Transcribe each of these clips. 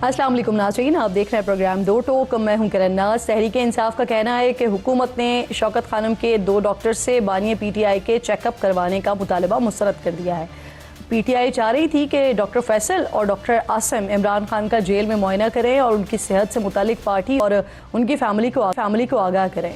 अस्सलाम वालेकुम नाज़रीन, आप देख रहे हैं प्रोग्राम दो टोक। मैं हूं किरण नाज़। तहरीक इंसाफ का कहना है कि हुकूमत ने शौकत खानम के 2 डॉक्टर से बानी PTI के चेकअप करवाने का मुतालबा मुस्तरद कर दिया है। PTI चाह रही थी कि डॉक्टर फैसल और डॉक्टर आसिम इमरान खान का जेल में मुआयना करें और उनकी सेहत से मुतालिक पार्टी और उनकी फैमिली को आगाह करें।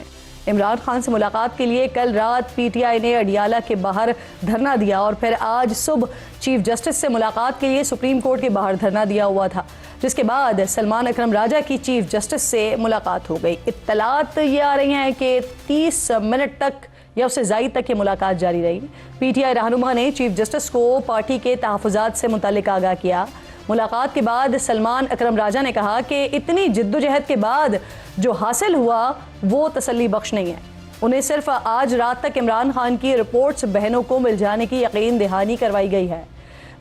इमरान खान से मुलाकात के लिए कल रात PTI ने अडियाला के बाहर धरना दिया और फिर आज सुबह चीफ जस्टिस से मुलाकात के लिए सुप्रीम कोर्ट के बाहर धरना दिया हुआ था, जिसके बाद सलमान अकरम राजा की चीफ जस्टिस से मुलाकात हो गई। इत्तलात ये आ रही हैं कि 30 मिनट तक या उससे ज़ायद तक ये मुलाकात जारी रही। PTI रहनुमा ने चीफ जस्टिस को पार्टी के तहफ़्फ़ुज़ात से मुतालिक आगाह किया। मुलाकात के बाद सलमान अकरम राजा ने कहा कि इतनी जिद्दोजहद के बाद जो हासिल हुआ वो तसल्ली बख्श नहीं है। उन्हें सिर्फ आज रात तक इमरान खान की रिपोर्ट्स बहनों को मिल जाने की यकीन दहानी करवाई गई है।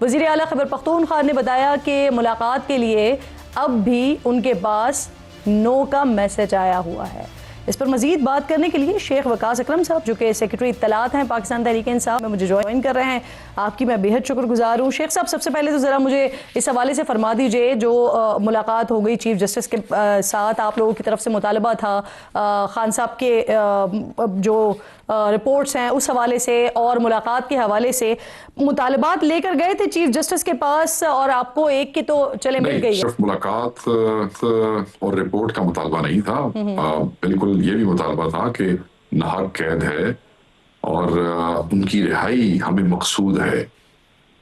वज़ीर आला खैबर पख्तूनख्वा ने बताया कि मुलाकात के लिए अब भी उनके पास नो का मैसेज आया हुआ है। इस पर मजीद बात करने के लिए शेख वकास अकरम साहब, जो कि सेक्रेटरी इत्तलात हैं पाकिस्तान तहरीक इंसाफ में, मुझे ज्वाइन कर रहे हैं। आपकी मैं बेहद शुक्रगुजार हूँ। शेख साहब, सबसे पहले तो ज़रा मुझे इस हवाले से फरमा दीजिए, जो मुलाकात हो गई चीफ जस्टिस के साथ, आप लोगों की तरफ से मुतालबा था खान साहब के जो रिपोर्ट्स हैं उस हवाले से और मुलाकात के हवाले से, मुतालबात लेकर गए थे चीफ जस्टिस के पास और आपको एक की तो चले मिल गई है? सिर्फ मुलाकात और रिपोर्ट का मुतालबा नहीं था, बिल्कुल ये भी मुतालबा था कि नाहक कैद है और उनकी रिहाई हमें मकसूद है।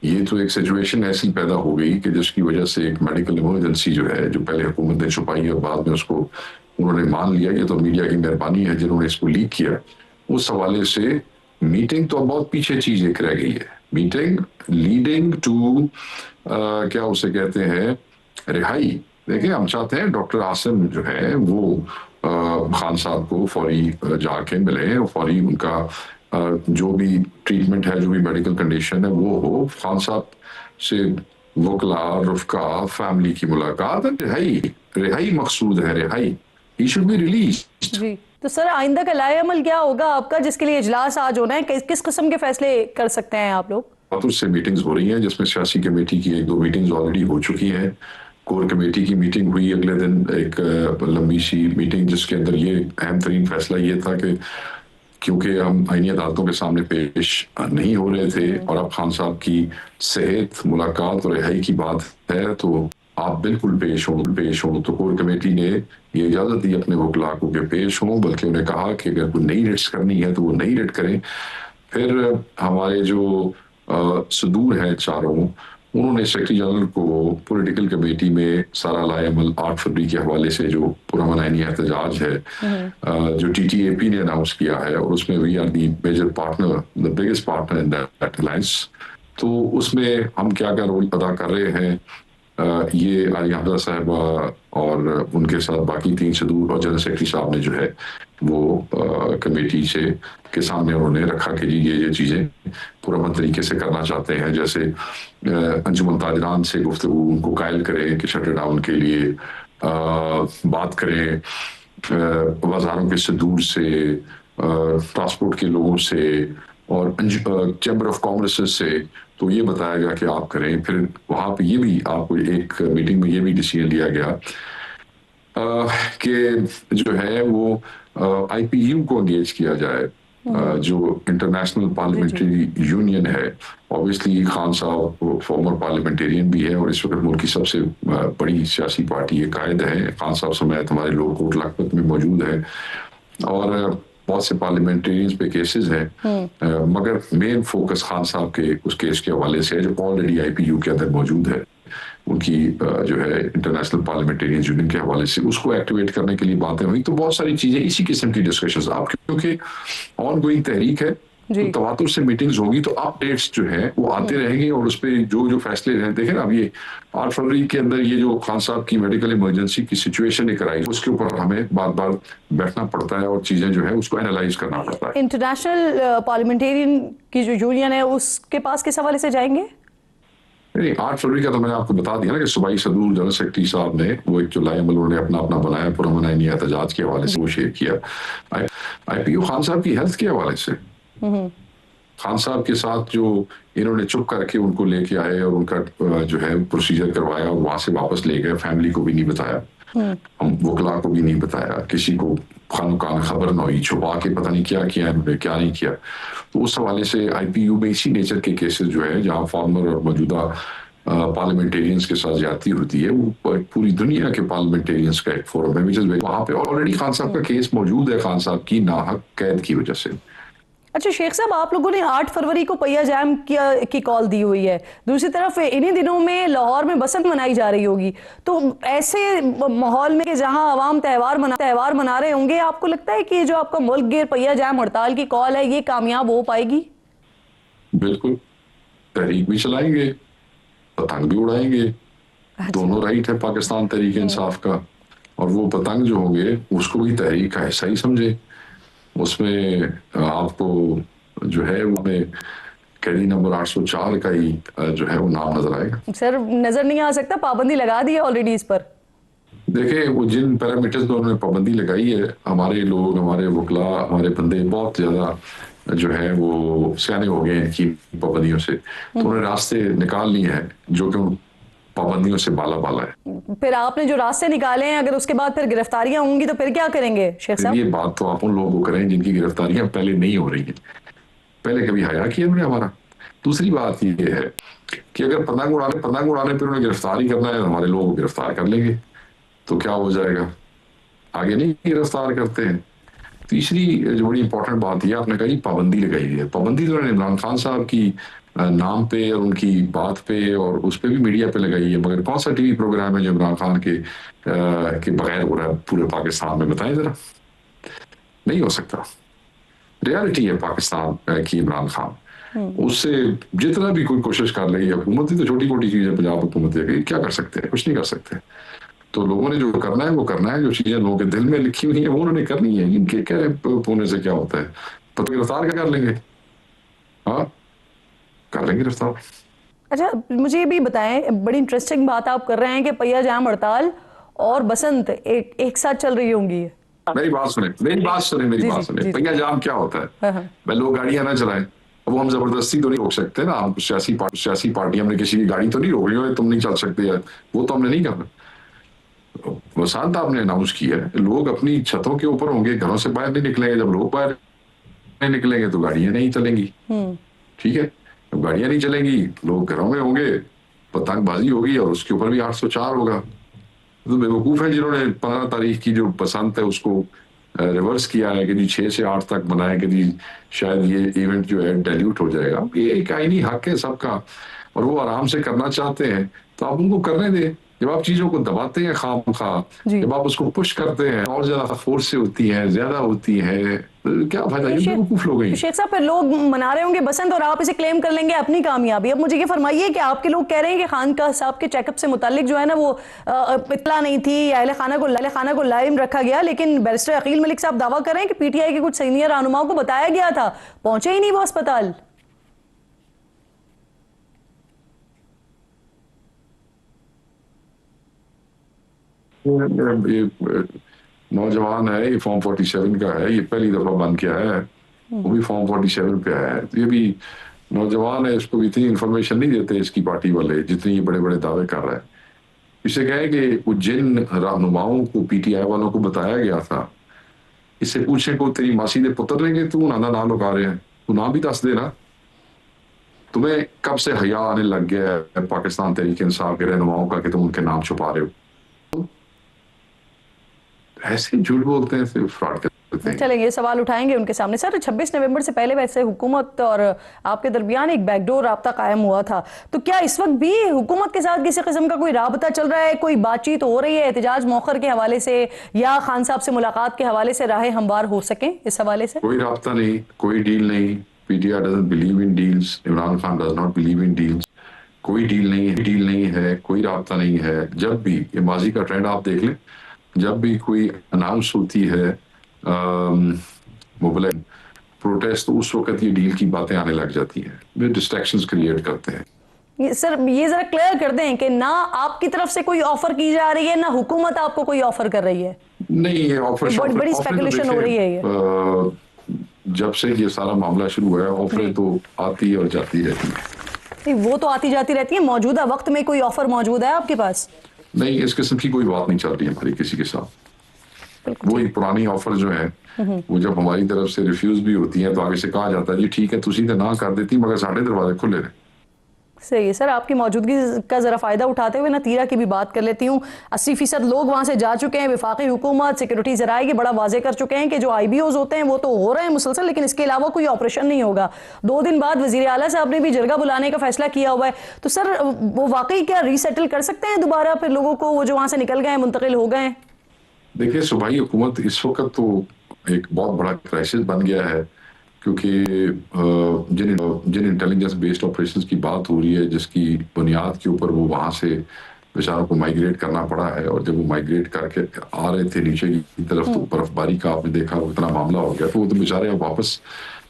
ये तो एक सिचुएशन ऐसी पैदा हो गई कि जिसकी वजह से एक मेडिकल इमरजेंसी जो है, जो पहले हुकूमत ने छुपाई और बाद में उसको उन्होंने मान लिया, ये तो मीडिया की मेहरबानी है जिन्होंने इसको लीक किया। उस हवाले से मीटिंग तो बहुत पीछे चीज एक रह गई है। मीटिंग लीडिंग टू क्या उसे कहते हैं, रिहाई। देखिए, हम चाहते हैं डॉक्टर आसिम जो है वो खान साहब को फौरी जाके मिले और फौरी उनका जो भी ट्रीटमेंट है, जो भी मेडिकल कंडीशन है वो हो। खान साहब से वकला, रुफका, फैमिली की मुलाकात, रिहाई मकसूद है, रिहाई। He should be released. जी, तो सर आइंदा का लाए अमल क्या होगा आपका, जिसके लिए इजलास आज होना है? किस किस्म के फैसले कर सकते हैं आप लोग? उससे मीटिंग्स हो रही हैं, जिसमें सियासी कमेटी की 1-2 मीटिंग्स ऑलरेडी हो चुकी हैं। कोर कमेटी की मीटिंग हुई अगले दिन, एक लंबी सी मीटिंग, जिसके अंदर ये अहम तरीन फैसला ये था कि क्योंकि हम आईनी अदालतों के सामने पेश नहीं हो रहे थे और अब खान साहब की सेहत, मुलाकात और रिहाई की बात है, तो आप बिल्कुल पेश हों। तो कोर कमेटी ने ये इजाजत दी अपने वकला को कि पेश हों, बल्कि उन्हें कहा कि अगर कोई नई रिट्स करनी है तो वो नई रिट करें। फिर हमारे जो सदूर हैं चारों, उन्होंने सेक्रेटरी जनरल को पॉलिटिकल कमेटी में सारा लाएअमल 8 फरवरी के हवाले से जो पुरअमन आईनी एहतजाज है, जो TTAP ने अनाउंस किया है, और उसमें we are the major partner, the biggest partner in that alliance. तो उसमें हम क्या क्या रोल अदा कर रहे हैं, ये आलिया हमजा साहबा और उनके साथ बाकी 3 सदूर और जनरल सेक्रेटरी साहब ने जो है वो कमेटी से के सामने उन्होंने रखा कि जी ये चीज़ें पुरअमन तरीके से करना चाहते हैं। जैसे अंजुमन ताजरान से गुफ्तगू उनको कायल करें कि शटर डाउन के लिए बात करें, बाजारों के सदूर से, ट्रांसपोर्ट के लोगों से और चैम्बर ऑफ कॉमर्स से। तो ये बताया गया कि आप करें। फिर वहाँ पे ये भी आपको एक मीटिंग में ये भी डिसीजन लिया गया कि जो है वो IPU को एंगेज किया जाए, जो इंटरनेशनल पार्लियामेंट्री यूनियन है। ऑब्वियसली खान साहब फॉर्मर पार्लियामेंटेरियन भी है और इस वक्त मुल्क की सबसे बड़ी सियासी पार्टी है, कायद है। खान साहब समेत हमारे लोग कोट लखपत में मौजूद है और बहुत से पार्लियामेंटेरियंस पे केसेस हैं, मगर मेन फोकस खान साहब के उस केस के हवाले से है जो ऑलरेडी IPU के अंदर मौजूद है, उनकी जो है इंटरनेशनल पार्लियामेंटेरियन यूनियन के हवाले से, उसको एक्टिवेट करने के लिए बातें हुई। तो बहुत सारी चीजें इसी किस्म की डिस्कशंस आप, क्योंकि ऑन गोइंग तहरीक है, तो तवातुर से मीटिंग्स होगी तो अपडेट्स जो है वो आते रहेंगे और उस पर जो फैसले रहे। देखें अब ये 8 फरवरी के अंदर ये जो खान साहब की मेडिकल इमरजेंसी की सिचुएशन एक आई, उसके ऊपर हमें बार बार बैठना पड़ता है और चीजें जो है उसको एनालाइज करना पड़ता है। इंटरनेशनल पार्लियामेंटेरियन की जो यूनियन है उसके पास किस हवाले से जाएंगे? 8 फरवरी का तो मैंने आपको बता दिया ना कि सूबाई सदूर जनरल सेक्रेटरी साहब ने वो एक जो लाएअमल उन्होंने अपना बनाया पुरअमन आईनी एहतजाज के हवाले से वो शेयर किया। IPU खान साहब की हेल्थ के हवाले से खान साहब के साथ जो इन्होंने चुप करके उनको लेके आए और उनका जो है प्रोसीजर करवाया और वहां से वापस ले गए, फैमिली को भी नहीं बताया, हम वकला को भी नहीं बताया, किसी को खान खबर न हुई, छुपा के पता नहीं क्या किया इन्होंने, क्या नहीं किया। तो उस हवाले से आईपीयू में इसी नेचर के केसेस जो है जहां फॉर्मर और मौजूदा पार्लियामेंटेरियंस के साथ ज्यादती होती है, वो पूरी दुनिया के पार्लियामेंटेरियंस का एक फोरम है, वहां पे ऑलरेडी खान साहब का केस मौजूद है, खान साहब की नाहक कैद की वजह से। अच्छा शेख साहब, आप लोगों ने 8 फरवरी को पहिया जाम की कॉल दी हुई है, दूसरी तरफ इन्हीं दिनों में लाहौर में बसंत मनाई जा रही होगी, तो ऐसे माहौल में कि जहां आवाम त्यौहार मना रहे होंगे, आपको लगता है कि जो आपका मुल्क गिर पहिया जाम हड़ताल की कॉल है ये कामयाब हो पाएगी? बिल्कुल, तहरीक भी चलाएंगे, पतंग भी उड़ाएंगे। अच्छा। दोनों राइट है पाकिस्तान तहरीक इंसाफ का, और वो पतंग जो होंगे उसको भी तहरीक का हिस्सा ही समझे। उसमें आपको जो है वो कैदी नंबर 804 का ही जो है वो नाम नजर आएगा। सर नजर नहीं आ सकता, पाबंदी लगा दी है ऑलरेडी इस पर। देखें, वो जिन पैरामीटर्स पर उन्होंने पाबंदी लगाई है, हमारे लोग, हमारे वकला, हमारे बंदे बहुत ज्यादा जो है वो सियाने हो गए हैं इनकी पाबंदियों से, तो उन्होंने रास्ते निकाल लिए हैं जो कि पाबंदियों से बाला बाला है। फिर आपने जो रास्ते निकाले हैं, अगर उसके बाद फिर गिरफ्तारियां होंगी तो फिर क्या करेंगे शेख साहब? ये बात तो आप उन लोगों को करें जिनकी गिरफ्तारियां पहले नहीं हो रही है। पहले कभी हया किया उन्होंने हमारा? दूसरी बात ये है कि अगर पतंग उड़ाने पर उन्हें गिरफ्तारी करना है, हमारे लोग गिरफ्तार कर लेंगे, तो क्या हो जाएगा? आगे नहीं गिरफ्तार करते हैं। तीसरी जो बड़ी इंपॉर्टेंट बात यह आपने कही, पाबंदी लगाई है। पाबंदी तो उन्होंने इमरान खान साहब की नाम पे और उनकी बात पे और उस पे भी मीडिया पे लगाई है, मगर कौन सा टीवी प्रोग्राम है जो इमरान खान के बगैर हो रहा है पूरे पाकिस्तान में? बताएं जरा। नहीं हो सकता। रियलिटी है पाकिस्तान की इमरान खान, उससे जितना भी कोई कोशिश कर रही है हुकूमत, ही तो छोटी मोटी चीज है पंजाब हुकूमत है, क्या कर सकते हैं? कुछ नहीं कर सकते। तो लोगों ने जो करना है वो करना है, जो चीजें लोगों के दिल में लिखी हुई है वो उन्होंने करनी है। इनके क्या होने से क्या होता है? तो गिरफ्तार क्या कर लेंगे? हाँ, कर लेंगे गिरफ्तार। अच्छा मुझे ये भी बताएं, बड़ी इंटरेस्टिंग बात आप कर रहे हैं कि पहिया जाम हड़ताल और बसंत एक साथ चल रही होंगी। मेरी बात सुने। पहिया जाम क्या होता है? मैं लोग गाड़ियां ना चलाएं, अब वो हम जबरदस्ती तो नहीं रोक सकते ना। हम सियासी पार्टी, हमने किसी की गाड़ी तो नहीं रोक रही, तुम नहीं चल सकते यार, वो तो हमने नहीं करना। वसात आपने अनाउंस किया है, लोग अपनी छतों के ऊपर होंगे, घरों से बाहर नहीं निकलेंगे। जब लोग बाहर नहीं निकलेंगे तो गाड़ियां नहीं चलेंगी। ठीक है, जब गाड़ियां नहीं चलेंगी, लोग घरों में होंगे, पतंगबाजी होगी और उसके ऊपर भी 804 होगा। तो बेवकूफ है जिन्होंने 15 तारीख की जो बसंत है उसको रिवर्स किया है कि जी 6 से 8 तक मनाए कि जी शायद ये इवेंट जो है डाइल्यूट हो जाएगा। ये एक आईनी हक है सबका, और वो आराम से करना चाहते हैं तो आप उनको करने दें। जब आप चीजों को दबाते हैं खामखा, जब आप उसको पुश करते हैं और ज्यादा फोर्स से होती है, ज्यादा होती है, तो क्या फायदा? ये बेवकूफ लोग हैं। शेख साहब, फिर लोग मना रहे होंगे बसंत और आप इसे क्लेम कर लेंगे अपनी कामयाबी। अब मुझे ये फरमाइए कि आपके लोग कह रहे हैं कि खान का साहब के चेकअप से मुतालिक जो है ना वो इत्तला नहीं थी, अहले खाना को लाइम रखा गया, लेकिन बैरिस्टर अकील मलिक साहब दावा कर रहे हैं कि पीटीआई के कुछ सीनियर रहनुमाओं को बताया गया था, पहुंचे ही नहीं वो अस्पताल। ये नौजवान है, ये फॉर्म 47 का है, ये पहली दफा बंद किया है, वो भी फॉर्म 47 पे आया है। ये भी नौजवान है, इसको इतनी इंफॉर्मेशन नहीं देते इसकी पार्टी वाले जितनी ये बड़े बड़े दावे कर रहा है। इसे कहे कि जिन रहनुमाओं को पीटीआई वालों को बताया गया था, इससे पूछे को तेरी मासी दे पुत्र रहेंगे, तू नाना ना लुका रहे हैं, तू नाम भी दस देना। तुम्हें कब से हया आने लग गया है पाकिस्तान तहरीक इंसाफ के रहनुमाओं का कि तुम उनके नाम छुपा रहे हो? ऐसे झूठ बोलते हैं, सिर्फ फ्रॉड करते हैं। चलेंगे, ये सवाल उठाएंगे उनके सामने। सर 26 नवंबर से पहले वैसे हुकूमत और आपके दरमियान एक बैकडोर राब्ता कायम हुआ था, तो क्या इस वक्त भी हुकूमत के साथ किसी किस्म का कोई राब्ता चल रहा है, कोई बातचीत हो रही है एहतजाज मौखर के हवाले से या खान साहब से मुलाकात के हवाले से राहें हमवार हो सकें इस हवाले से? कोई राब्ता नहीं, कोई डील नहीं। PTI doesn't believe in deals, Imran Khan does not believe in deals. कोई डील नहीं है, कोई राब्ता नहीं है। जब भी ये माजी का ट्रेंड आप देख लें, जब भी कोई अनाउंस होती है मोबाइल प्रोटेस्ट, तो उस वक्त ये डील की बातें आने लग जाती हैं, वे डिस्ट्रैक्शंस क्रिएट करते हैं। सर ये जरा क्लियर कर दें कि ना आपकी तरफ से कोई ऑफर की जा रही है, ना हुकूमत आपको कोई ऑफर कर रही है। नहीं, ये ऑफर बड़ी स्पेकुलेशन हो रही है ये। जब से ये सारा मामला शुरू हुआ है ऑफरें तो आती और जाती रहती है। नहीं, वो तो आती जाती रहती है, मौजूदा वक्त में कोई ऑफर मौजूद है आपके पास? नहीं, इस किस्म की कोई बात नहीं चल रही है हमारी किसी के साथ। वही पुरानी ऑफर जो है वो जब हमारी तरफ से रिफ्यूज भी होती है तो आगे से कहा जाता है जी ठीक है तुसी तो ना कर देती मगर साढ़े दरवाजे खुले रहे। सही है सर, आपकी मौजूदगी का जरा फायदा उठाते हुए ना तीरा की भी बात कर लेती हूँ। 80% लोग वहां से जा चुके हैं। विफाकी हुकूमत सिक्योरिटी जराए के बड़ा वाजे कर चुके हैं कि जो IBOs होते हैं वो तो हो रहे हैं मुसलसल, लेकिन इसके अलावा कोई ऑपरेशन नहीं होगा। 2 दिन बाद वजीर आला साहब ने भी जरगा बुलाने का फैसला किया हुआ है। तो सर वो वाकई क्या रीसेटल कर सकते हैं दोबारा फिर लोगों को, वो जो वहां से निकल गए मुंतकिल हो गए? देखिए सूबाई हुकूमत इस वक्त तो एक बहुत बड़ा क्राइसिस बन गया है क्योंकि जिन इंटेलिजेंस बेस्ड ऑपरेशंस की बात हो रही है जिसकी बुनियाद के ऊपर वो वहां से बेचारों को माइग्रेट करना पड़ा है, और जब वो माइग्रेट करके आ रहे थे नीचे की तरफ तो बर्फबारी का आपने देखा वो इतना मामला हो गया तो वो तो बेचारे अब वापस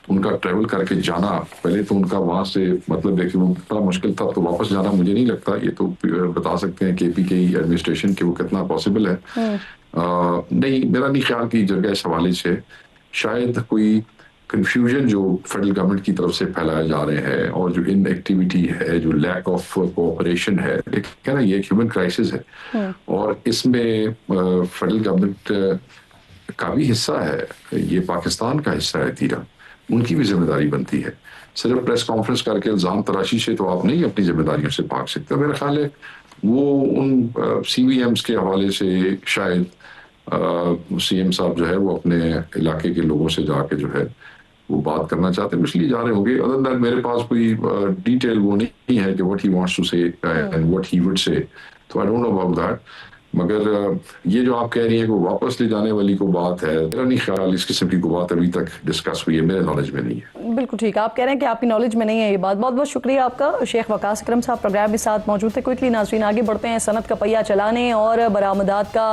उनका ट्रेवल करके जाना, पहले तो उनका वहां से मतलब है कि वो कितना मुश्किल था, तो वापस जाना मुझे नहीं लगता, ये तो बता सकते हैं KP के एडमिनिस्ट्रेशन के वो कितना पॉसिबल है। नहीं, मेरा नहीं ख्याल कि जगह इस हवाले से शायद कोई कंफ्यूजन जो फेडरल गवर्नमेंट की तरफ से फैलाए जा रहे हैं और जो इनएक्टिविटी है, जो लैक ऑफ कोऑपरेशन है, क्या ना ये ह्यूमन क्राइसिस है और इसमें फेडरल गवर्नमेंट का भी हिस्सा है, ये पाकिस्तान का हिस्सा है तीरा, उनकी भी जिम्मेदारी बनती है। सिर्फ प्रेस कॉन्फ्रेंस करके इल्जाम तराशी से तो आप नहीं अपनी जिम्मेदारियों से भाग सकते। मेरा ख्याल है वो उन CVMs के हवाले से शायद CM साहब जो है वो अपने इलाके के लोगों से जाके जो है वो बात करना चाहते हैं, इसलिए जा रहे होंगे। अदर दैट मेरे पास कोई डिटेल वो नहीं है कि what he wants to say and what he would say, तो I don't know about that. मगर ये जो आप कह रही हैं कि वापस ले जाने वाली को बात है, मेरा नहीं ख्याल इस किस्म की कोई बात अभी तक डिस्कस हुई है, मेरे नॉलेज में नहीं है। बिल्कुल ठीक है, आप कह रहे हैं कि आपकी नॉलेज में नहीं है ये बात। बहुत बहुत शुक्रिया आपका। शेख वकास अकरम साहब प्रोग्राम के साथ मौजूद थे। क्विकली नाज़रीन आगे बढ़ते हैं। सनत का पहिया चलाने और बरामदात का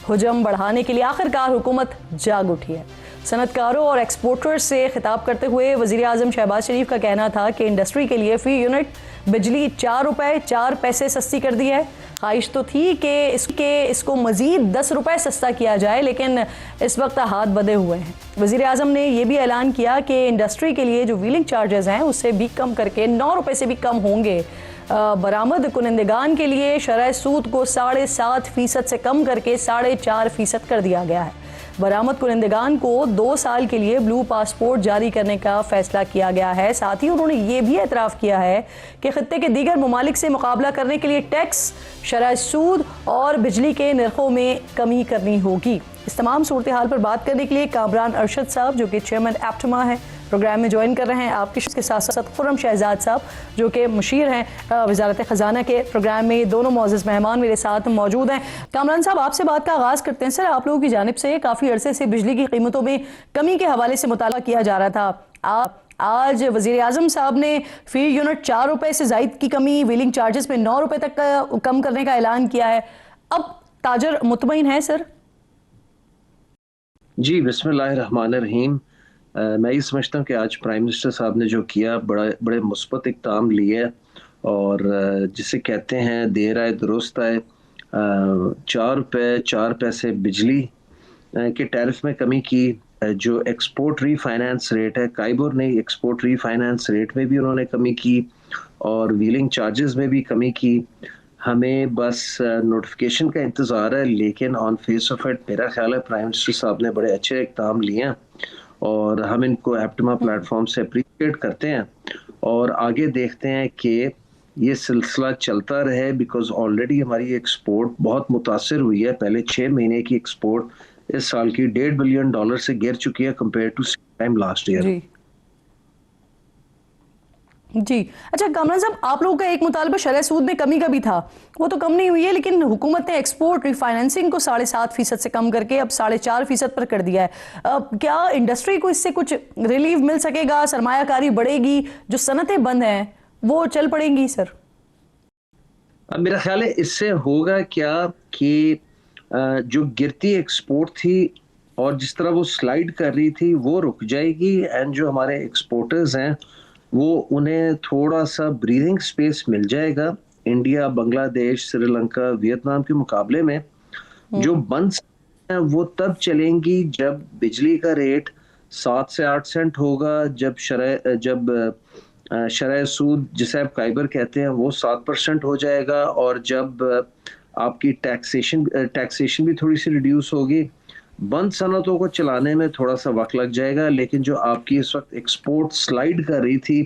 हुजम बढ़ाने के लिए आखिरकार हुकूमत जाग उठी है। सनतकारों और एक्सपोर्टर्स से खिताब करते हुए वज़ीर आज़म शहबाज शरीफ का कहना था कि इंडस्ट्री के लिए फ़ी यूनिट बिजली 4 रुपये 4 पैसे सस्ती कर दी है। ख्वाहिश तो थी कि इसको मज़ीद 10 रुपये सस्ता किया जाए, लेकिन इस वक्त हाथ बंधे हुए हैं। वज़ीर आज़म ने यह भी ऐलान किया कि इंडस्ट्री के लिए जो व्हीलिंग चार्जेस हैं उससे भी कम करके 9 रुपये से भी कम होंगे। बरामद कुनंदगान के लिए शरह सूद को 7.5% से कम करके 4.5% कर दिया गया है। बरामद कुनंदगान को 2 साल के लिए ब्लू पासपोर्ट जारी करने का फैसला किया गया है। साथ ही उन्होंने ये भी एतराफ़ किया है कि खत्ते के दीगर ममालिक से मुकाबला करने के लिए टैक्स, शरह सूद और बिजली के नरखों में कमी करनी होगी। इस तमाम सूरत हाल पर बात करने के लिए कामरान अरशद साहब जो कि चेयरमैन एप्टमा है प्रोग्राम में ज्वाइन कर रहे हैं। आपके साथ साथ खुर्रम शहजाद साहब जो कि मुशीर हैं वजारत ख़जाना के प्रोग्राम में। ये दोनों मौजूद मेहमान मेरे साथ मौजूद हैं। कामरान साहब आपसे बात का आगाज़ करते हैं। सर, आप लोगों की जानिब से काफ़ी अरसे से बिजली की कीमतों में कमी के हवाले से मुताला किया जा रहा था। आज वज़ीर आज़म साहब ने फ़ी यूनिट 4 रुपये से ज़ायद की कमी, व्हीलिंग चार्जेस में 9 रुपये तक कम करने का ऐलान किया है। अब ताजर मुतमईन है सर? जी, बिस्मिल्लाहिर्रहमानिर्रहीम। मैं ये समझता हूँ कि आज प्राइम मिनिस्टर साहब ने जो किया बड़े मुस्बत इक़दाम लिए और जिसे कहते हैं देर आए दुरुस्त आए। 4 रुपये 4 पैसे बिजली के टैरिफ में कमी की। जो एक्सपोर्ट रीफाइनेंस रेट है, काइबोर ने एक्सपोर्ट रीफाइनेंस रेट में भी उन्होंने कमी की और व्हीलिंग चार्जेस में भी कमी की। हमें बस नोटिफिकेशन का इंतज़ार है, लेकिन ऑन फेस ऑफ इट मेरा ख्याल है प्राइम मिनिस्टर साहब ने बड़े अच्छे इक़दाम लिए और हम इनको एप्टमा प्लेटफॉर्म से अप्रिशिएट करते हैं और आगे देखते हैं कि ये सिलसिला चलता रहे, बिकॉज ऑलरेडी हमारी एक्सपोर्ट बहुत मुतासर हुई है। पहले 6 महीने की एक्सपोर्ट इस साल की $1.5 बिलियन से गिर चुकी है compare to time last year. जी, अच्छा कामरान साहब, आप लोगों का एक मुतालबा शरह सूद में कमी का भी था, वो तो कम नहीं हुई है, लेकिन हुकूमत ने एक्सपोर्ट रिफाइनेंसिंग को 7.5% से कम करके अब 4.5% पर कर दिया है। क्या इंडस्ट्री को इससे कुछ रिलीफ मिल सकेगा? सरमायाकारी बढ़ेगी? जो सनतें बंद हैं वो चल पड़ेंगी सर? मेरा ख्याल है इससे होगा क्या कि जो गिरती एक्सपोर्ट थी और जिस तरह वो स्लाइड कर रही थी वो रुक जाएगी एंड जो हमारे एक्सपोर्टर्स हैं वो उन्हें थोड़ा सा ब्रीदिंग स्पेस मिल जाएगा। इंडिया, बांग्लादेश, श्रीलंका, वियतनाम के मुकाबले में जो बंद हैं वो तब चलेंगी जब बिजली का रेट 7 से 8 सेंट होगा जब शरह सूद जिसे आप काइबर कहते हैं वो 7% हो जाएगा, और जब आपकी टैक्सेशन भी थोड़ी सी रिड्यूस होगी। बंद सनतों को चलाने में थोड़ा सा वक्त लग जाएगा, लेकिन जो आपकी इस वक्त एक्सपोर्ट स्लाइड कर रही थी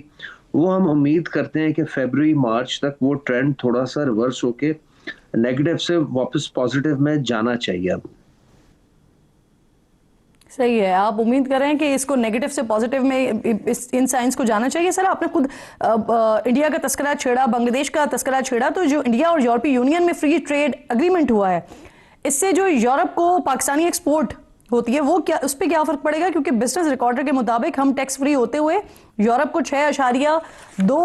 वो हम उम्मीद करते हैं कि फरवरी मार्च तक वो ट्रेंड थोड़ा सा रिवर्स होके नेगेटिव से वापस पॉजिटिव में जाना चाहिए। अब सही है, आप उम्मीद कर रहे हैं कि इसको नेगेटिव से पॉजिटिव में इन साइंस को जाना चाहिए। सर आपने खुद इंडिया का तस्करा छेड़ा, बांग्लादेश का तस्करा छेड़ा, तो जो इंडिया और यूरोपीय यूनियन में फ्री ट्रेड एग्रीमेंट हुआ है, इससे जो यूरोप को पाकिस्तानी एक्सपोर्ट होती है वो क्या, उस पर क्या फर्क पड़ेगा? क्योंकि बिजनेस रिकॉर्डर के मुताबिक हम टैक्स फ्री होते हुए यूरोप को 6.2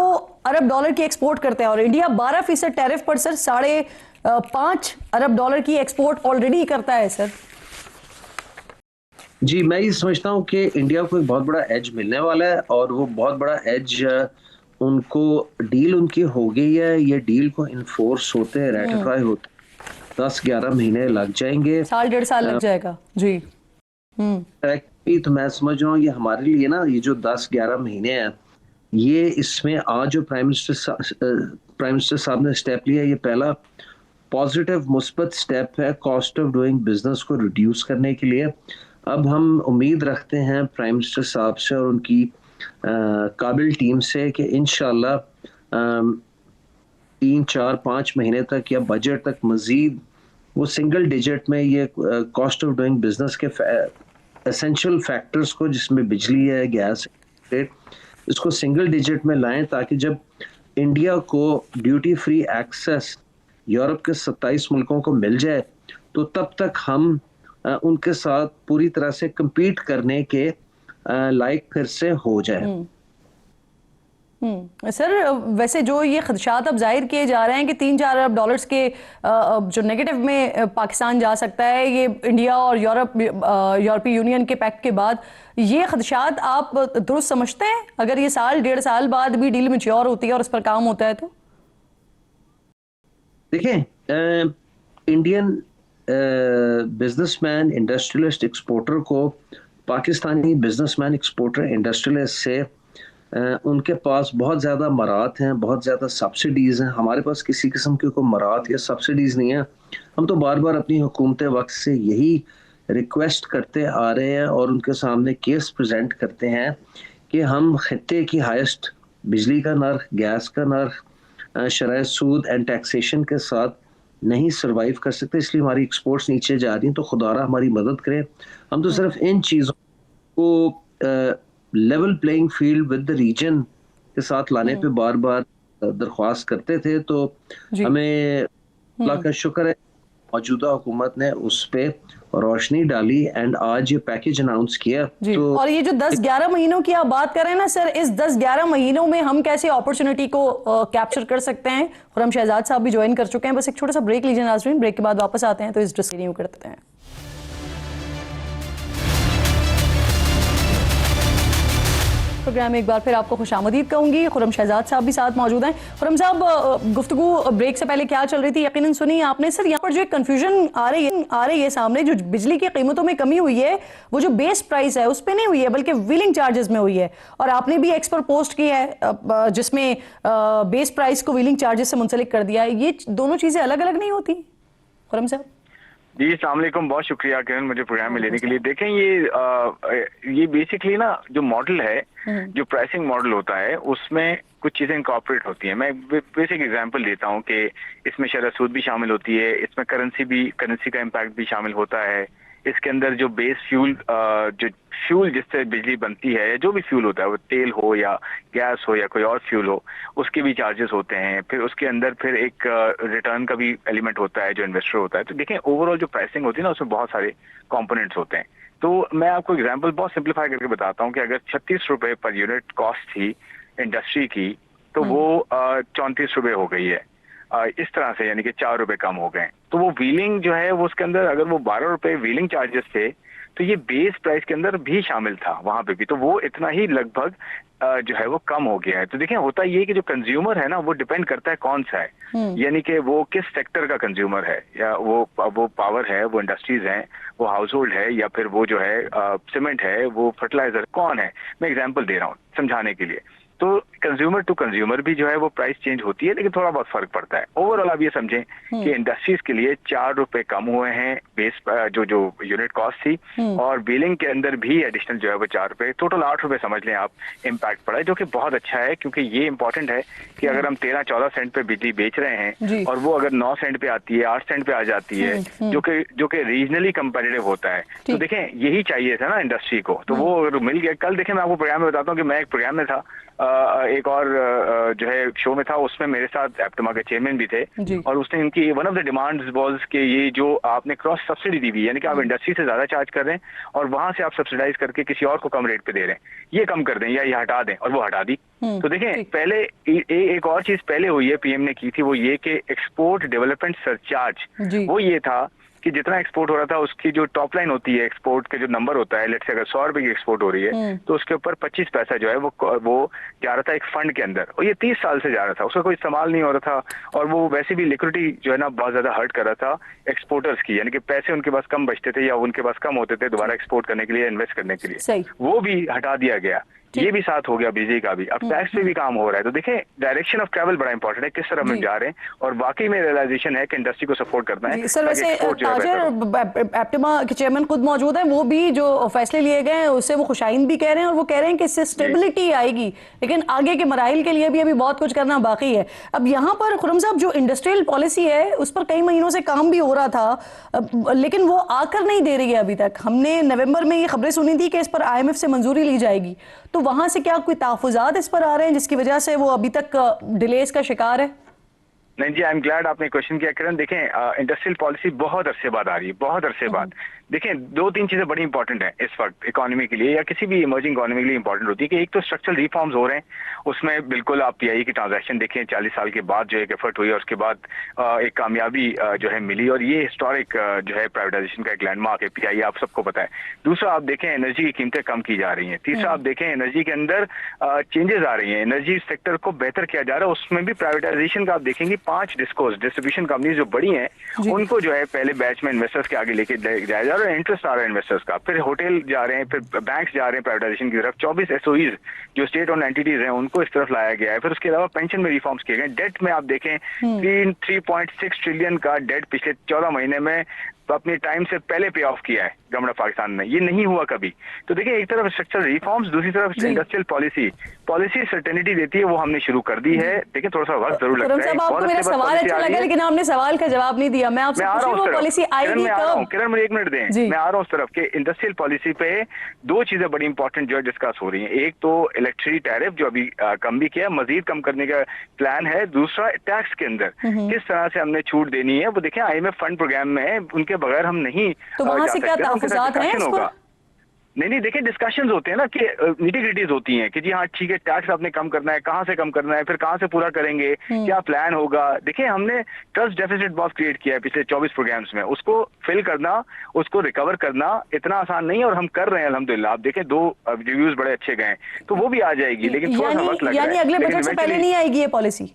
अरब डॉलर की एक्सपोर्ट करते हैं और इंडिया 12% टैरिफ पर सर 5.5 अरब डॉलर की एक्सपोर्ट ऑलरेडी करता है। सर जी, मैं ये समझता हूँ कि इंडिया को एक बहुत बड़ा एज मिलने वाला है, और वो बहुत बड़ा एज उनको डील उनकी हो गई है। ये डील को इन्फोर्स होते हैं, रेटिफाई होते 10-11 महीने लग जाएंगे, 1.5 साल लग जाएगा जी। तो मैं समझ रहा हूँ ये हमारे लिए ना, ये जो 10-11 महीने हैं, ये इसमें आज जो प्राइम मिनिस्टर साहब ने स्टेप लिया, ये पहला पॉजिटिव मुस्बत स्टेप है कॉस्ट ऑफ डूइंग बिजनेस को रिड्यूस करने के लिए। अब हम उम्मीद रखते हैं प्राइम मिनिस्टर साहब से और उनकी काबिल टीम से कि इंशाल्लाह 3-4-5 महीने तक या बजट तक मजीद वो सिंगल डिजिट में ये कॉस्ट ऑफ डूइंग बिजनेस के एसेंशियल फैक्टर्स को, जिसमें बिजली है, गैस है, इसको सिंगल डिजिट में लाएं, ताकि जब इंडिया को ड्यूटी फ्री एक्सेस यूरोप के 27 मुल्कों को मिल जाए तो तब तक हम उनके साथ पूरी तरह से compete करने के लायक फिर से हो जाए। सर वैसे जो ये खदशात अब जाहिर किए जा रहे हैं कि 3-4 अरब डॉलर्स के जो नेगेटिव में पाकिस्तान जा सकता है, ये इंडिया और यूरोपीय यूनियन के पैक्ट के बाद, ये खदशात आप दुरुस्त समझते हैं? अगर ये 1.5 साल बाद भी डील मैच्योर होती है और उस पर काम होता है तो? देखें, इंडियन बिजनेसमैन, इंडस्ट्रियलिस्ट, एक्सपोर्टर को पाकिस्तानी बिजनेसमैन, एक्सपोर्टर, इंडस्ट्रियलिस्ट से उनके पास बहुत ज़्यादा मरात हैं, बहुत ज़्यादा सब्सिडीज़ हैं। हमारे पास किसी किस्म की कोई मरात या सब्सिडीज़ नहीं है। हम तो बार बार अपनी हुकूमत वक्त से यही रिक्वेस्ट करते आ रहे हैं और उनके सामने केस प्रेजेंट करते हैं कि हम खित्ते की हाईएस्ट बिजली का नर्ख, गैस का नर्ख, शरह सूद एंड टैक्सेशन के साथ नहीं सरवाइव कर सकते, इसलिए हमारी एक्सपोर्ट्स नीचे जा रही हैं। तो खुदारा हमारी मदद करें। हम तो सिर्फ इन चीज़ों को level playing field with the region के साथ लाने पे बार बार दरख्वास्त करते थे। तो हमें अल्लाह का शुक्र है मौजूदा हुकूमत ने उस पे रोशनी डाली एंड आज ये पैकेज अनाउंस किया। तो और ये जो 10-11 महीनों की आप बात कर रहे हैं ना सर, इस 10-11 महीनों में हम कैसे अपॉर्चुनिटी को कैप्चर कर सकते हैं? और हम शहजाद साहब भी ज्वाइन कर चुके हैं। बस एक छोटा सा ब्रेक लीजिए नाज़रीन, ब्रेक के बाद वापस आते हैं तो इस डिस्कशन करते हैं। प्रोग्राम में एक बार फिर आपको खुशामदीद कहूंगी। खुरम शहजाद साहब भी साथ मौजूद हैं। खुरम साहब, गुफ्तगू ब्रेक से पहले क्या चल रही थी यकीनन सुनी आपने। सर यहाँ पर जो एक कंफ्यूजन आ रही है सामने, जो बिजली की कीमतों में कमी हुई है वो जो बेस प्राइस है उस पर नहीं हुई है बल्कि व्हीलिंग चार्जेस में हुई है। और आपने भी एक्स पर पोस्ट की है जिसमें बेस प्राइस को व्हीलिंग चार्जेस से मुंसलिक कर दिया है। ये दोनों चीजें अलग अलग नहीं होती? खुरम साहब जी, अस्सलाम वालेकुम, बहुत शुक्रिया किरण मुझे प्रोग्राम में लेने के लिए। देखें, ये बेसिकली ना जो मॉडल है, जो प्राइसिंग मॉडल होता है, उसमें कुछ चीजें इनकॉर्पोरेट होती हैं। मैं बेसिक एग्जांपल देता हूँ कि इसमें शरह सूद भी शामिल होती है, इसमें करेंसी का इम्पैक्ट भी शामिल होता है, इसके अंदर जो बेस फ्यूल जिससे बिजली बनती है, जो भी फ्यूल होता है, वो तेल हो या गैस हो या कोई और फ्यूल हो, उसके भी चार्जेस होते हैं। फिर उसके अंदर फिर एक रिटर्न का भी एलिमेंट होता है जो इन्वेस्टर होता है। तो देखें, ओवरऑल जो प्राइसिंग होती है ना, उसमें बहुत सारे कंपोनेंट्स होते हैं। तो मैं आपको एग्जांपल बहुत सिंप्लीफाई करके बताता हूँ कि अगर 36 रुपए पर यूनिट कॉस्ट थी इंडस्ट्री की, तो वो 34 रुपए हो गई है। इस तरह से, यानी कि 4 रुपए कम हो गए। तो वो व्हीलिंग जो है वो उसके अंदर, अगर वो 12 रुपए व्हीलिंग चार्जेस थे तो ये बेस प्राइस के अंदर भी शामिल था वहां पे भी, तो वो इतना ही लगभग जो है वो कम हो गया है। तो देखिए होता ये कि जो कंज्यूमर है ना वो डिपेंड करता है कौन सा है, यानी कि वो किस सेक्टर का कंज्यूमर है, या वो पावर है, वो इंडस्ट्रीज हैं, वो हाउस होल्ड है, या फिर वो जो है सीमेंट है, वो फर्टिलाइजर, कौन है। मैं एग्जांपल दे रहा हूँ समझाने के लिए। तो कंज्यूमर टू कंज्यूमर भी जो है वो प्राइस चेंज होती है, लेकिन थोड़ा बहुत फर्क पड़ता है। ओवरऑल आप ये समझें कि इंडस्ट्रीज के लिए 4 रुपए कम हुए हैं बेस जो यूनिट कॉस्ट थी, और बिलिंग के अंदर भी एडिशनल जो है वो 4 रुपए, टोटल 8 रुपए समझ लें आप इम्पैक्ट पड़ा है, जो कि बहुत अच्छा है। क्योंकि ये इंपॉर्टेंट है कि अगर हम 13-14 सेंट पे बिजली बेच रहे हैं और वो अगर 9 सेंट पे आती है, 8 सेंट पे आ जाती है, जो कि रीजनली कंपेटिटिव होता है, तो देखें यही चाहिए था ना इंडस्ट्री को, तो वो अगर मिल गया। कल देखें मैं आपको प्रोग्राम में बताता हूँ कि मैं एक प्रोग्राम में था, एक और जो है शो में था, उसमें मेरे साथ एप्टमा के चेयरमैन भी थे, और उसने इनकी one of the demands was कि ये जो आपने क्रॉस सब्सिडी दी हुई है, यानी कि आप इंडस्ट्री से ज्यादा चार्ज कर रहे हैं और वहां से आप सब्सिडाइज करके किसी और को कम रेट पे दे रहे हैं, ये कम कर दें या ये हटा दें, और वो हटा दी। तो देखें पहले एक और चीज पहले हुई है, पीएम ने की थी, वो ये कि एक्सपोर्ट डेवलपमेंट सरचार्ज, वो ये था कि जितना एक्सपोर्ट हो रहा था उसकी जो टॉप लाइन होती है, एक्सपोर्ट के जो नंबर होता है, लेट्स से अगर 100 रुपए की एक्सपोर्ट हो रही है तो उसके ऊपर 25 पैसा जो है वो जा रहा था एक फंड के अंदर, और ये 30 साल से जा रहा था, उसका कोई इस्तेमाल नहीं हो रहा था, और वो वैसे भी लिक्विडिटी जो है ना बहुत ज्यादा हर्ट कर रहा था एक्सपोर्टर्स की, यानी कि पैसे उनके पास कम बचते थे या उनके पास कम होते थे दोबारा एक्सपोर्ट करने के लिए, इन्वेस्ट करने के लिए, वो भी हटा दिया गया। ये भी साथ हो गया बिजली का भी, अब टैक्स पे भी काम हो रहा है। तो देखें डायरेक्शन ऑफ ट्रैवल बड़ा इंपॉर्टेंट है, किस तरफ हम जा रहे हैं, और वाकई में रियलाइजेशन है कि इंडस्ट्री को सपोर्ट करना है। सर वैसे एप्टिमा के चेयरमैन खुद मौजूद है, वो भी जो फैसले लिए गए हैं उससे वो खुशाइन भी कह रहे हैं, और वो कह रहे हैं कि इससे स्टेबिलिटी आएगी, लेकिन आगे के मराइल के लिए भी अभी बहुत कुछ करना बाकी है। अब यहाँ पर खुर्रम साहब जो इंडस्ट्रियल पॉलिसी है उस पर कई महीनों से काम भी हो रहा था, लेकिन वो आकर नहीं दे रही है अभी तक। हमने नवंबर में ये खबरें सुनी थी कि इस पर IMF से मंजूरी ली जाएगी, तो वहां से क्या कोई तहफ़्फ़ुज़ात इस पर आ रहे हैं जिसकी वजह से वो अभी तक डिलेज का शिकार है? नहीं जी, आई एम ग्लैड आपने क्वेश्चन किया किरण। देखें इंडस्ट्रियल पॉलिसी बहुत अरसे बाद आ रही है, बहुत अरसे बाद। देखें 2-3 चीजें बड़ी इंपॉर्टेंट है इस वक्त इकोनॉमी के लिए, या किसी भी इमर्जिंग इकोनॉमी के लिए इंपॉर्टेंट होती है कि एक तो स्ट्रक्चरल रिफॉर्म्स हो रहे हैं, उसमें बिल्कुल आप PIE की ट्रांजैक्शन देखें, 40 साल के बाद जो एक एफर्ट हुई और उसके बाद एक कामयाबी जो है मिली, और ये हिस्टोरिक जो है प्राइवेटाइजेशन का एक लैंडमार्क है PIE, आप सबको पता है। दूसरा आप देखें एनर्जी की कीमतें कम की जा रही हैं। तीसरा आप देखें एनर्जी के अंदर चेंजेस आ रही हैं, एनर्जी सेक्टर को बेहतर किया जा रहा है, उसमें भी प्राइवेटाइजेशन का आप देखेंगे 5 डिस्ट्रीब्यूशन कंपनीज जो बड़ी हैं उनको जो है पहले बैच में इन्वेस्टर्स के आगे लेके जाया जा रहा है, इंटरेस्ट आ रहा है इन्वेस्टर्स का, फिर होटल जा रहे हैं, फिर बैंक्स जा रहे हैं प्राइवेटाइजेशन की तरफ, 24 SOEs जो स्टेट ओन एंटिटीज हैं उनको इस तरफ लाया गया है, फिर उसके अलावा पेंशन में रिफॉर्म्स किए गए। डेट में आप देखें 3.6 ट्रिलियन का डेट पिछले 14 महीने में अपने टाइम से पहले पे ऑफ किया है गवर्नमेंट ऑफ पाकिस्तान ने, ये नहीं हुआ कभी। तो देखिए एक तरफ स्ट्रक्चरल रिफॉर्म्स, दूसरी तरफ इंडस्ट्रियल पॉलिसी सर्टेनिटी देती है, वो हमने शुरू कर दी है। देखिए थोड़ा सा वक्त जरूर लगता है। आपको मेरा सवाल अच्छा लगा, लेकिन आपने सवाल का जवाब नहीं दिया। मैं आपसे पूछ रही हूं वो पॉलिसी आएगी कब? किरण मुझे 1 मिनट दें, मैं आ रहा हूं उस तरफ के इंडस्ट्रियल पॉलिसी पे 2 चीजें बड़ी इंपॉर्टेंट जो है डिस्कस हो रही हैं। एक तो इलेक्ट्रिसिटी टैरिफ जो अभी कम भी किया, मजीद कम करने का प्लान है। दूसरा टैक्स के अंदर किस तरह से हमने छूट देनी है, वो देखें IMF फंड प्रोग्राम में उनके बगैर हम नहीं तो वहां से क्या तहफ़्फ़ुज़ात हैं इस पर? नहीं देखिए डिस्कशंस होते हैं ना कि निटी-ग्रिटीज होती हैं कि जी हाँ ठीक है टैक्स आपने कम करना है, कहाँ से कम करना है, फिर कहाँ से पूरा करेंगे, क्या प्लान होगा। देखिए हमने ट्रस्ट डेफिसिट बहुत क्रिएट किया है पिछले 24 प्रोग्राम्स में, उसको फिल करना, उसको रिकवर करना इतना आसान नहीं है, और हम कर रहे हैं अल्हम्दुलिल्लाह। आप देखें 2 रिव्यूज बड़े अच्छे गए, तो वो भी आ जाएगी, लेकिन थोड़ा सा वक्त लगेगा। यानी अगले बजट से पहले नहीं आएगी ये पॉलिसी?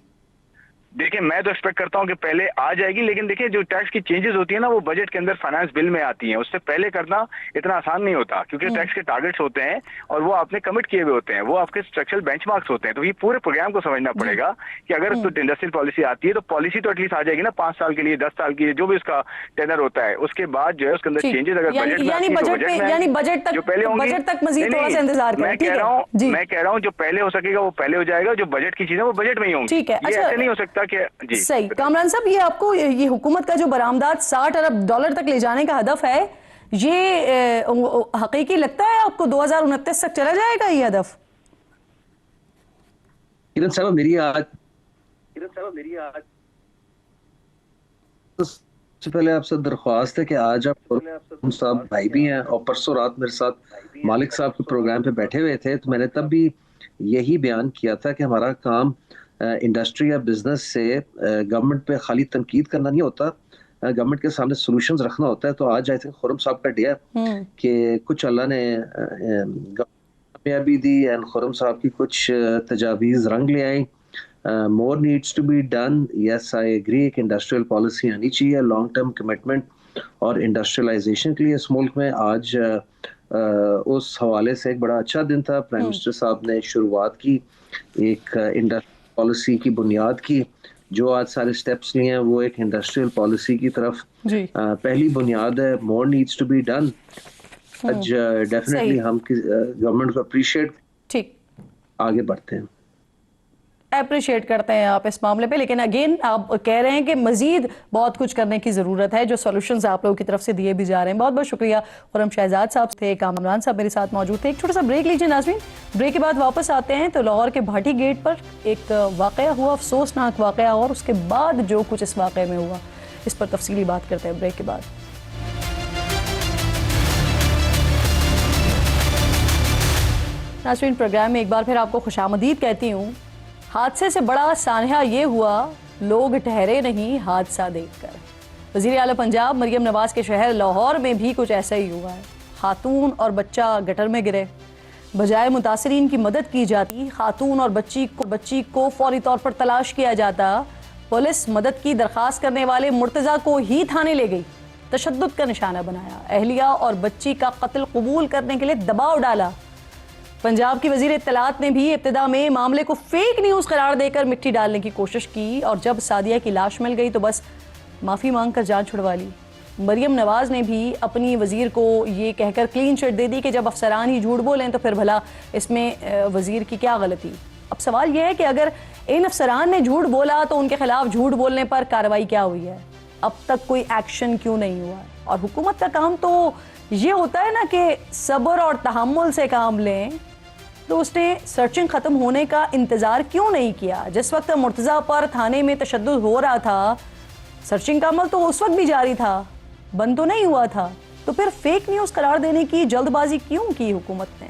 देखिए मैं तो एक्सपेक्ट करता हूं कि पहले आ जाएगी, लेकिन देखिए जो टैक्स की चेंजेस होती है ना वो बजट के अंदर फाइनेंस बिल में आती हैं, उससे पहले करना इतना आसान नहीं होता, क्योंकि टैक्स के टारगेट्स होते हैं और वो आपने कमिट किए हुए होते हैं, वो आपके स्ट्रक्चरल बेंचमार्क्स होते हैं। तो ये पूरे प्रोग्राम को समझना पड़ेगा कि अगर तो इंडस्ट्रियल पॉलिसी आती है तो पॉलिसी तो एटलीस्ट आ जाएगी ना 5 साल के लिए, 10 साल के लिए, जो भी उसका टेनर होता है। उसके बाद जो है उसके अंदर चेंजेस अगर बजट तक जो पहले होंगे, बजट तक मजीद थोड़ा सा इंतजार करें। मैं कह रहा हूं जो पहले हो सकेगा वो पहले हो जाएगा, जो बजट की चीजें वो बजट में ही होंगी। ठीक है, ऐसे नहीं हो सकता कि जी सही। कामरान साहब ये आपको ये हुकूमत का जो बरामदात $60 अरब तक ले जाने का हदफ है, ये हकीकी लगता है आपको? 2029 तक चला जाएगा ये हदफ? किरण साहब मेरी आज सबसे पहले आपसे दरख्वास्त है कि आज आप हम साहब भाई भी हैं और परसों रात मेरे साथ मालिक साहब के प्रोग्राम पे बैठे हुए थे, तो मैंने तब भी यही बयान किया था कि हमारा काम इंडस्ट्री या बिजनेस से गवर्नमेंट पे खाली तनकीद करना नहीं होता, गवर्नमेंट के सामने सॉल्यूशंस रखना होता है, तो आज आई थिंक खुर्रम साहब का डे है कि कुछ अल्लाह ने कामयाबी दी एंड खुर्रम साहब की कुछ तजावीज़ रंग ले आई। More needs to be done, yes I agree, एक इंडस्ट्रियल पॉलिसी आनी चाहिए, लॉन्ग टर्म कमिटमेंट और इंडस्ट्रियलाइजेशन के लिए इस मुल्क में। आज उस हवाले से एक बड़ा अच्छा दिन था, प्राइम मिनिस्टर साहब ने शुरुआत की एक इंडस्ट्रियल पॉलिसी की बुनियाद की। जो आज सारे स्टेप्स लिए हैं वो एक इंडस्ट्रियल पॉलिसी की तरफ पहली बुनियाद है। More needs to be done. आज डेफिनेटली हम गवर्नमेंट को अप्रिशिएट ठीक आगे बढ़ते हैं, अप्रिशिएट करते हैं आप इस मामले पे, लेकिन अगेन आप कह रहे हैं कि मजीद बहुत कुछ करने की ज़रूरत है, जो सॉल्यूशंस आप लोगों की तरफ से दिए भी जा रहे हैं। बहुत बहुत शुक्रिया। खुर्रम शहजाद साहब थे, कामरान साहब मेरे साथ मौजूद थे। एक छोटा सा ब्रेक लीजिए नाज़रीन, ब्रेक के बाद वापस आते हैं। तो लाहौर के भाटी गेट पर एक वाक़या हुआ, अफसोसनाक वाक़या, और उसके बाद जो कुछ इस वाक़े में हुआ इस पर तफसीली बात करते हैं ब्रेक के बाद। नाज़रीन, प्रोग्राम में एक बार फिर आपको खुशामदीद कहती हूँ। हादसे से बड़ा सानहा ये हुआ, लोग ठहरे नहीं हादसा देखकर। वज़ीर आला पंजाब मरियम नवाज़ के शहर लाहौर में भी कुछ ऐसा ही हुआ है। खातून और बच्चा गटर में गिरे, बजाय मुतासरीन की मदद की जाती, खातून और बच्ची को फौरी तौर पर तलाश किया जाता। पुलिस मदद की दरख्वास्त करने वाले मुर्तज़ा को ही थाने ले गई, तशद्दुद का निशाना बनाया, अहलिया और बच्ची का कत्ल कबूल करने के लिए दबाव डाला। पंजाब की वज़ीर इत्तलात ने भी इब्तिदा में मामले को फेक न्यूज़ करार देकर मिट्टी डालने की कोशिश की, और जब सादिया की लाश मिल गई तो बस माफ़ी मांग कर जान छुड़वा ली। मरियम नवाज़ ने भी अपनी वज़ीर को ये कहकर क्लीन चिट दे दी कि जब अफसरान ही झूठ बोलें तो फिर भला इसमें वज़ीर की क्या गलती। अब सवाल यह है कि अगर इन अफसरान ने झूठ बोला तो उनके खिलाफ झूठ बोलने पर कार्रवाई क्या हुई है, अब तक कोई एक्शन क्यों नहीं हुआ। और हुकूमत का काम तो ये होता है ना कि सब्र और तहम्मुल से काम लें, तो उसने सर्चिंग ख़त्म होने का इंतज़ार क्यों नहीं किया। जिस वक्त मुर्तज़ा पर थाने में तशद्दुद हो रहा था, सर्चिंग का अमल तो उस वक्त भी जारी था, बंद तो नहीं हुआ था, तो फिर फेक न्यूज़ करार देने की जल्दबाजी क्यों की हुकूमत ने।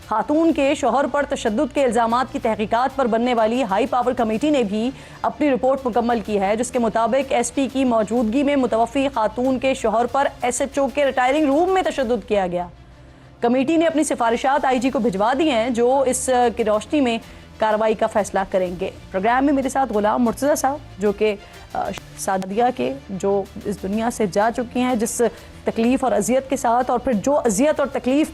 खातून के शौहर पर तशद्दुद के इल्ज़ामात की तहकीकात पर बनने वाली हाई पावर कमेटी ने भी अपनी रिपोर्ट मुकम्मल की है, जिसके मुताबिक एसपी की मौजूदगी में मुतवफ़ी खातून के शौहर पर एसएचओ के रिटायरिंग रूम में तशद्दुद किया गया। कमेटी ने अपनी सिफारिशात आईजी को भिजवा दी हैं, जो इस की रोशनी में कार्रवाई का फैसला करेंगे। प्रोग्राम में मेरे साथ गुलाम मुर्तज़ा साहब, जो कि सादिया के जो इस दुनिया से जा चुकी हैं, जिस तकलीफ़ और अजियत के साथ, और फिर जो अजियत और तकलीफ़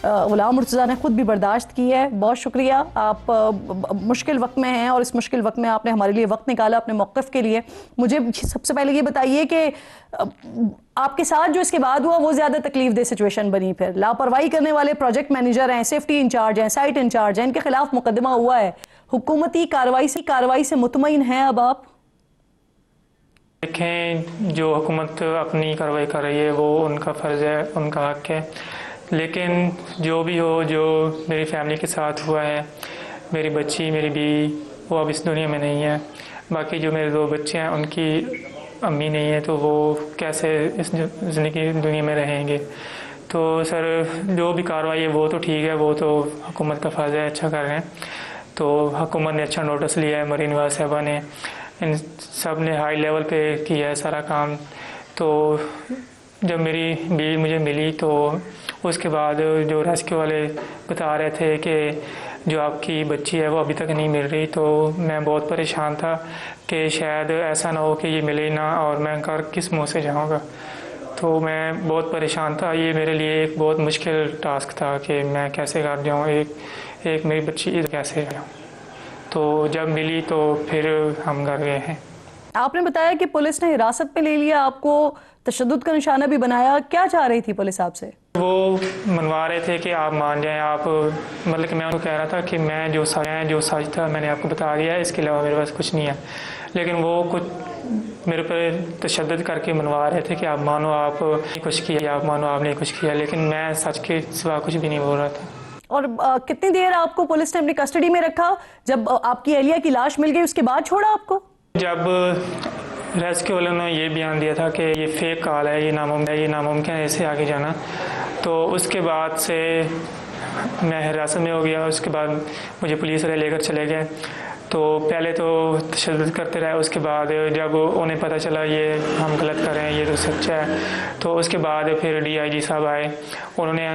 गुलाम मुर्तज़ा ने ख़ुद भी बर्दाश्त की है। बहुत शुक्रिया, आप मुश्किल वक्त में हैं और इस मुश्किल वक्त में आपने हमारे लिए वक्त निकाला अपने मौक़िफ़ के लिए। मुझे सबसे पहले ये बताइए कि आपके साथ जो इसके बाद हुआ वो ज़्यादा तकलीफ दह सिचुएशन बनी। फिर लापरवाही करने वाले प्रोजेक्ट मैनेजर हैं, सेफ्टी इंचार्ज हैं, साइट इंचार्ज हैं, इनके खिलाफ मुकदमा हुआ है। हुकूमती कार्रवाई से मुतमईन हैं अब आप? देखें, जो हुकूमत अपनी कार्रवाई कर रही है वो उनका फ़र्ज़ है, उनका हक़ है, लेकिन जो भी हो, जो मेरी फैमिली के साथ हुआ है, मेरी बच्ची, मेरी बीवी, वो अब इस दुनिया में नहीं है। बाकी जो मेरे 2 बच्चे हैं उनकी अम्मी नहीं है, तो वो कैसे इस ज़िंदगी दुनिया में रहेंगे। तो सर, जो भी कार्रवाई है वो तो ठीक है, वो तो हुकूमत का फ़र्ज़ है, अच्छा कर रहे हैं। तो हुकूमत ने अच्छा नोटिस लिया है, मरीम नवाज़ साहबा ने, इन सब ने हाई लेवल पे किया है सारा काम। तो जब मेरी बीवी मुझे मिली तो उसके बाद जो रेस्क्यू वाले बता रहे थे कि जो आपकी बच्ची है वो अभी तक नहीं मिल रही, तो मैं बहुत परेशान था कि शायद ऐसा ना हो कि ये मिले ना, और मैं घर किस मुंह से जाऊंगा। तो मैं बहुत परेशान था। ये मेरे लिए एक बहुत मुश्किल टास्क था कि मैं कैसे घर जाऊँ, एक मेरी बच्ची कैसे जाऊँ। तो जब मिली तो फिर हम घर गए हैं। आपने बताया कि पुलिस ने हिरासत पे ले लिया, आपको तशद्दुद का निशाना भी बनाया। क्या चाह रही थी पुलिस आपसे? वो मनवा रहे थे कि आप मान जाएं। आप मतलब कि मैं उनको कह रहा था कि मैं जो सच था मैंने आपको बता दिया है, इसके अलावा मेरे पास कुछ नहीं है। लेकिन वो कुछ मेरे पर तशद्दुद करके मनवा रहे थे कि आप मानो आप कुछ किया, आप मानो आपने कुछ किया, लेकिन मैं सच के सिवा कुछ भी नहीं बोल रहा था। और कितनी देर आपको पुलिस ने अपनी कस्टडी में रखा? जब आपकी अहलिया की लाश मिल गई उसके बाद छोड़ा आपको? जब रेस्क्यू वालों ने ये बयान दिया था कि ये फेक कॉल है, ये नामुमकिन है इससे आगे जाना, तो उसके बाद से मैं हिरासत में हो गया। उसके बाद मुझे पुलिस वाले लेकर चले गए। तो पहले तो तशद्दुद करते रहे, उसके बाद जब उन्हें पता चला ये हम गलत कर रहे हैं, ये तो सच्चा है, तो उसके बाद फिर DIG साहब आए, उन्होंने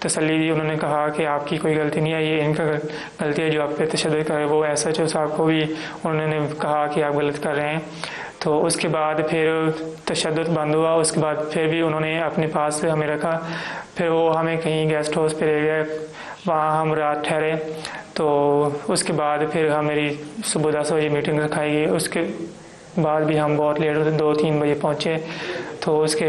तसल्ली दी, उन्होंने कहा कि आपकी कोई गलती नहीं है, ये इनका गलती है जो आप पे तशद्दुद कर रहे हैं। वो SHO साहब को भी उन्होंने कहा कि आप गलत कर रहे हैं। तो उसके बाद फिर तशद्दुद बंद हुआ, उसके बाद फिर भी उन्होंने अपने पास से हमें रखा, फिर वो हमें कहीं गेस्ट हाउस पे ले गए, वहाँ हम रात ठहरे। तो उसके बाद फिर मेरी सुबह 10 बजे मीटिंग रखाई गई, उसके बाद भी हम बहुत लेट होते, 2-3 बजे पहुँचे। तो उसके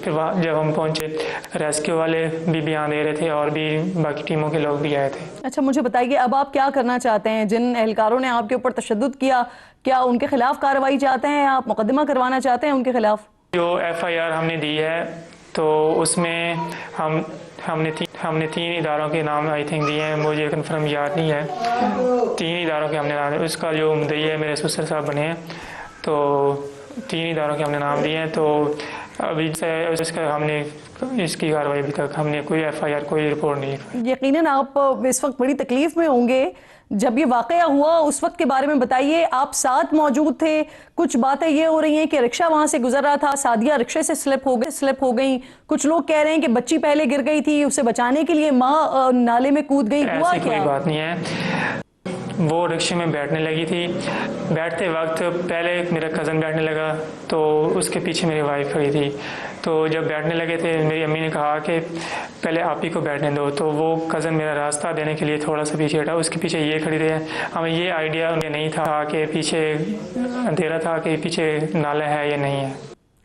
फिर जब हम पहुँचे, रेस्क्यू वाले भी बयान दे रहे थे और भी बाकी टीमों के लोग भी आए थे। अच्छा, मुझे बताइए अब आप क्या करना चाहते हैं? जिन एहलकारों ने आपके ऊपर तशद्दुद किया, क्या उनके खिलाफ कार्रवाई चाहते हैं, आप मुकदमा करवाना चाहते हैं उनके खिलाफ? जो FIR हमने दी है तो उसमें हमने 3 इदारों के नाम आई थिंक दिए हैं, मुझे कंफर्म याद नहीं है, 3 इदारों के हमने नाम, उसका जो मुद्दई है मेरे ससुर साहब बने हैं, तो 3 इदारों के हमने नाम दिए हैं। तो अभी से इसका हमने इसकी कार्रवाई अभी तक हमने कोई FIR कोई रिपोर्ट नहीं की। यकीनन आप इस वक्त बड़ी तकलीफ में होंगे। जब ये वाकया हुआ उस वक्त के बारे में बताइए, आप साथ मौजूद थे। कुछ बातें ये हो रही हैं कि रिक्शा वहां से गुजर रहा था, सादिया रिक्शे से स्लिप हो गई। कुछ लोग कह रहे हैं कि बच्ची पहले गिर गई थी, उसे बचाने के लिए माँ नाले में कूद गई। हुआ क्या? कोई बात नहीं है, वो रिक्शे में बैठने लगी थी, बैठते वक्त पहले मेरा कज़न बैठने लगा, तो उसके पीछे मेरी वाइफ खड़ी थी। तो जब बैठने लगे थे, मेरी अम्मी ने कहा कि पहले आप ही को बैठने दो, तो वो कज़न मेरा रास्ता देने के लिए थोड़ा सा पीछे हटा, उसके पीछे ये खड़ी थे। हमें ये आइडिया उन्हें नहीं था कि पीछे अंधेरा था कि पीछे नाला है या नहीं है,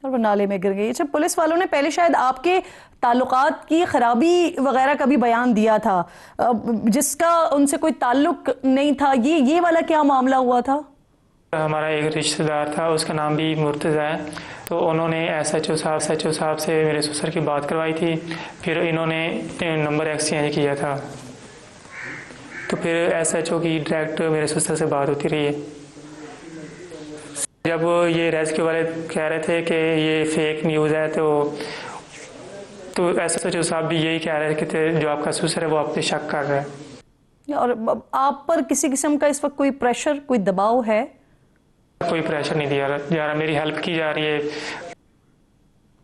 और वो नाले में गिर गई। अच्छा, पुलिस वालों ने पहले शायद आपके ताल्लुकात की खराबी वगैरह का भी बयान दिया था, जिसका उनसे कोई ताल्लुक नहीं था। ये वाला क्या मामला हुआ था? हमारा एक रिश्तेदार था, उसका नाम भी मुर्तज़ा है, तो उन्होंने SHO साहब से मेरे ससुर की बात करवाई थी, फिर इन्होंने नंबर एक्सचेंज किया था, तो फिर SHO की डायरेक्ट मेरे ससुर से बात होती रही है। जब ये रेस्क्यू वाले कह रहे थे कि ये फेक न्यूज़ है, तो SHO साहब भी यही कह रहे थे जो आपका ससुर है वो आप पे शक कर रहा है। और आप पर किसी किस्म का इस वक्त कोई प्रेशर, कोई दबाव है? कोई प्रेशर नहीं दिया जा रहा, मेरी हेल्प की जा रही है।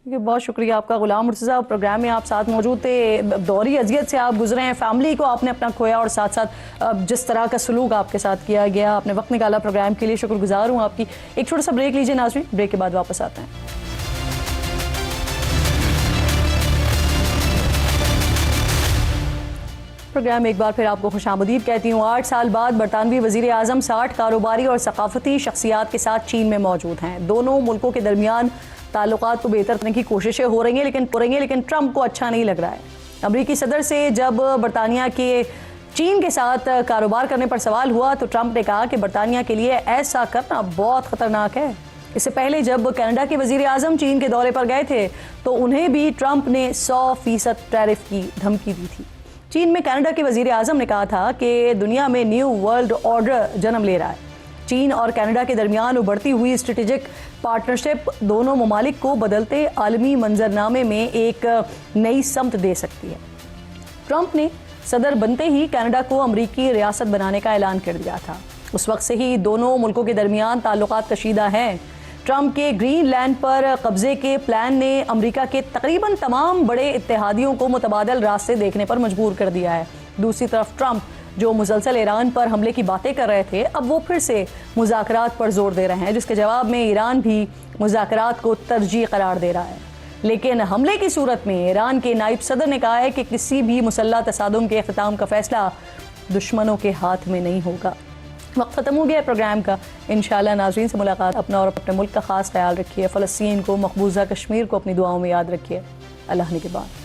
बहुत शुक्रिया आपका। गुलाम मुर्तज़ा, प्रोग्राम में आप साथ मौजूद थे, दौरी अजियत से आप गुजरे हैं, फैमिली को आपने अपना खोया और साथ साथ जिस तरह का सलूक आपके साथ किया गया, आपने वक्त निकाला प्रोग्राम के लिए, शुक्रगुजार हूँ आपकी। एक छोटा सा ब्रेक लीजिए नाज़रीन, ब्रेक के बाद वापस आते हैं। प्रोग्राम में एक बार फिर आपको खुशामदीद कहती हूँ। 8 साल बाद बरतानवी वज़ीर आज़म 60 कारोबारी और सकाफती शख्सियात के साथ चीन में मौजूद हैं। दोनों मुल्कों के दरमियान ताल्लुकात को बेहतर करने की कोशिशें हो रही हैं, लेकिन ट्रंप को अच्छा नहीं लग रहा है। अमरीकी सदर से जब बरतानिया के चीन के साथ कारोबार करने पर सवाल हुआ तो ट्रंप ने कहा कि बरतानिया के लिए ऐसा करना बहुत ख़तरनाक है। इससे पहले जब कनाडा के वज़ीर आज़म चीन के दौरे पर गए थे तो उन्हें भी ट्रंप ने 100% टैरिफ की धमकी दी थी। चीन में कनाडा के वज़ीर आज़म ने कहा था कि दुनिया में न्यू वर्ल्ड ऑर्डर जन्म ले रहा है। चीन और कनाडा के दरमियान उभरती हुई स्ट्रेटेजिक पार्टनरशिप दोनों ममालिक को बदलते आलमी मंजरनामे में एक नई समत दे सकती है। ट्रंप ने सदर बनते ही कनाडा को अमरीकी रियासत बनाने का ऐलान कर दिया था। उस वक्त से ही दोनों मुल्कों के दरमियान ताल्लुकात कशीदा हैं। ट्रंप के ग्रीनलैंड पर कब्जे के प्लान ने अमेरिका के तकरीबन तमाम बड़े इत्तेहादियों को मुतबादल रास्ते देखने पर मजबूर कर दिया है। दूसरी तरफ ट्रंप जो मुसलसल ईरान पर हमले की बातें कर रहे थे, अब वो फिर से मुज़ाकरात पर जोर दे रहे हैं, जिसके जवाब में ईरान भी मुज़ाकरात को तरजीह करार दे रहा है। लेकिन हमले की सूरत में ईरान के नायब सदर ने कहा है कि किसी भी मुसल्लह तसादुम के इख्तिताम का फैसला दुश्मनों के हाथ में नहीं होगा। वक्त ख़त्म हो गया है प्रोग्राम का। इंशाअल्लाह नाज़रीन से मुलाकात। अपना और अपने मुल्क का ख़ास ख्याल रखिए। फ़लस्तीन को, मकबूजा कश्मीर को अपनी दुआओं में याद रखिए। अल्लाह ने के बाद।